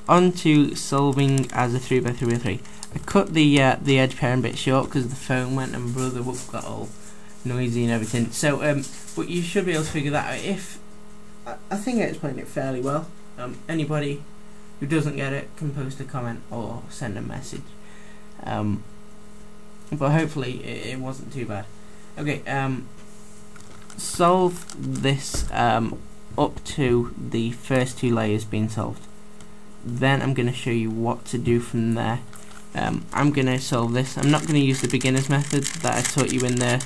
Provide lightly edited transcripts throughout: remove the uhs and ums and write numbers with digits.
on to solving as a 3x3x3. I cut the edge pairing bit short because the phone went and brother got all noisy and everything. So but you should be able to figure that out. If I think I explained it fairly well. Anybody who doesn't get it can post a comment or send a message. But hopefully it wasn't too bad. Okay, solve this up to the first two layers being solved. Then I'm going to show you what to do from there. I'm going to solve this. I'm not going to use the beginner's method that I taught you in the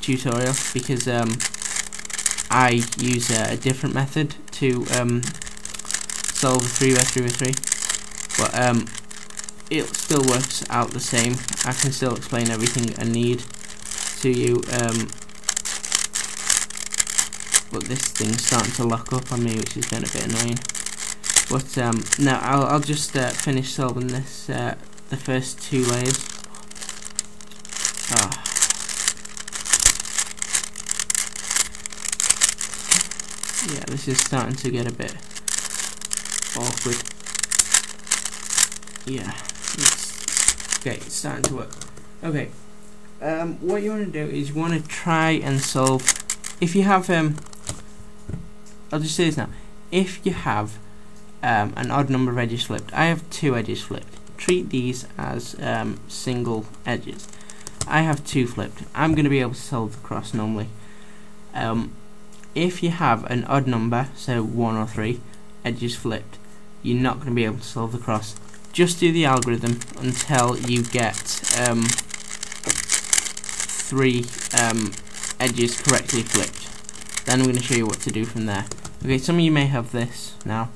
tutorial, because I use a different method to solve a 3x3x3, but it still works out the same. I can still explain everything I need to you, but this thing's starting to lock up on me, which is getting a bit annoying. But now I'll just finish solving this, the first two layers. Yeah, this is starting to get a bit awkward. Yeah, it's starting to work. Okay, what you want to do is you want to try and solve, if you have, I'll just say this now, if you have an odd number of edges flipped, I have 2 edges flipped, treat these as single edges. I have 2 flipped. I'm going to be able to solve the cross normally. If you have an odd number, so 1 or 3 edges flipped, you're not going to be able to solve the cross. Just do the algorithm until you get 3 edges correctly flipped. Then I'm going to show you what to do from there. Okay, some of you may have this now.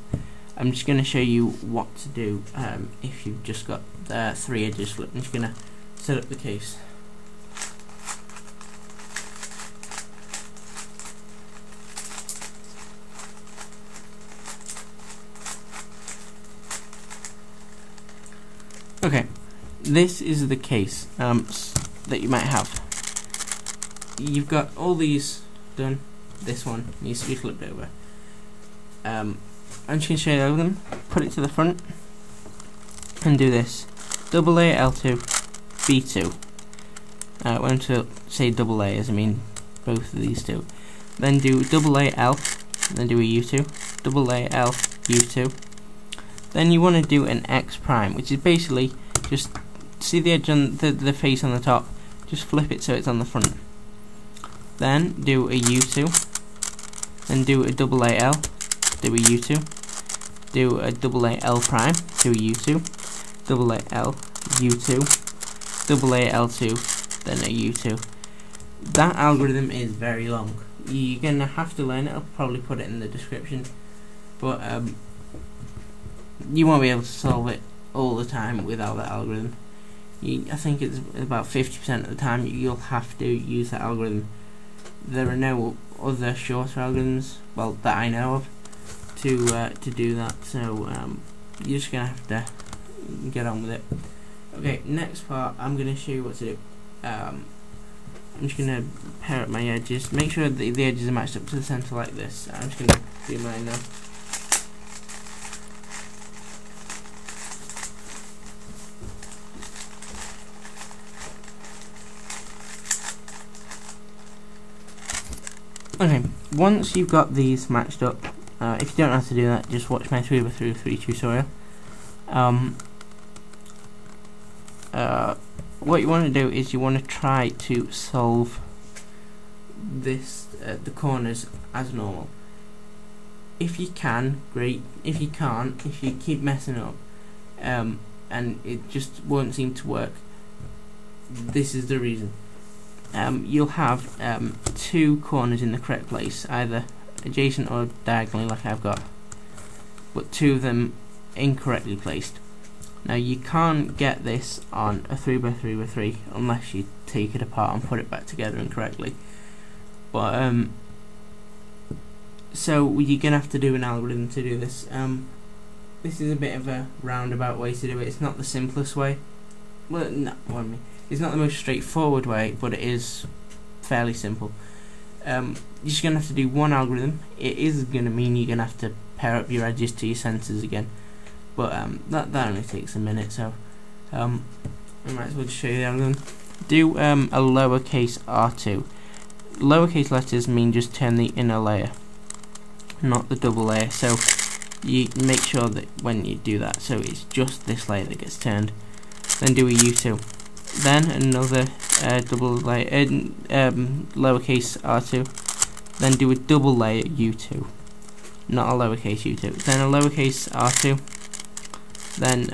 I'm just going to show you what to do if you've just got 3 edges flipped. I'm just going to set up the case. Okay, this is the case that you might have. You've got all these done. This one needs to be flipped over. I'm just going to show you them. Put it to the front and do this. Double A, L2, B2. When I say double A, as I mean both of these two. Then do double A, L, then do a U2. Double A, L, U2. Then you want to do an X prime, which is basically just see the edge on the face on the top, just flip it so it's on the front. Then do a U2, then do a double AL, do a U2, do a double AL prime, do a U2, double AL, U2, double AL2, then a U2. That algorithm is very long. You're gonna have to learn it. I'll probably put it in the description, but you won't be able to solve it all the time without that algorithm. I think it's about 50% of the time you'll have to use that algorithm. There are no other shorter algorithms, well, that I know of, to do that. So you're just gonna have to get on with it. Okay, next part, I'm gonna show you what to do. I'm just gonna pair up my edges. Make sure that the edges are matched up to the center like this. I'm just gonna do mine now. Okay, once you've got these matched up, if you don't know how to do that, just watch my 3x3x3 tutorial. What you want to do is you want to try to solve this, the corners as normal. If you can, great. If you can't, if you keep messing up, and it just won't seem to work, this is the reason. You'll have 2 corners in the correct place, either adjacent or diagonally like I've got, but 2 of them incorrectly placed. Now you can't get this on a 3x3x3 unless you take it apart and put it back together incorrectly. But so you're gonna have to do an algorithm to do this. This is a bit of a roundabout way to do it. It's not the simplest way. Well, no, what I mean, it's not the most straightforward way, but it is fairly simple. You're just gonna have to do one algorithm. It is gonna mean you're gonna have to pair up your edges to your centers again. But that only takes a minute, so I might as well just show you the algorithm. Do a lowercase r2. Lowercase letters mean just turn the inner layer, not the double layer. So you make sure that when you do that, so it's just this layer that gets turned. Then do a u2. Then another double layer, lowercase r2. Then do a double layer u2, not a lowercase u2. Then a lowercase r2. Then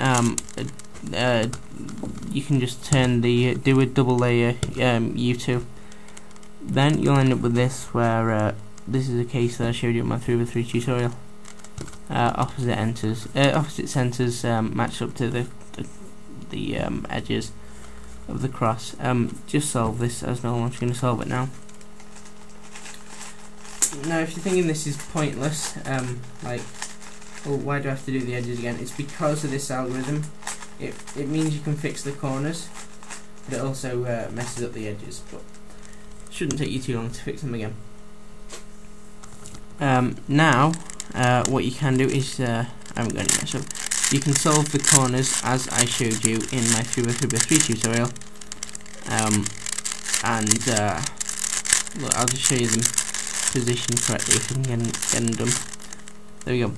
you can just turn the do a double layer u2. Then you'll end up with this, where this is a case that I showed you in my 3x3 tutorial. Opposite centers match up to the edges of the cross. Just solve this as normal. I'm just going to solve it now. Now, if you're thinking this is pointless, like, well, why do I have to do the edges again? It's because of this algorithm. It means you can fix the corners, but it also messes up the edges. But it shouldn't take you too long to fix them again. Now, what you can do is, I haven't got any mess up. You can solve the corners as I showed you in my 3x3 tutorial. Look, I'll just show you them positioned correctly if I can get them done. There we go.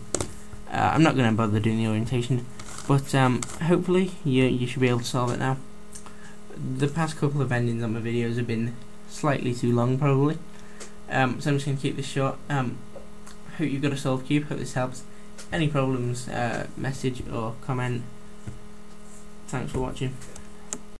I'm not going to bother doing the orientation, but hopefully you should be able to solve it now. The past couple of endings on my videos have been slightly too long, probably. So I'm just going to keep this short. Hope you've got a solved cube. Hope this helps. Any problems, message or comment. Thanks for watching.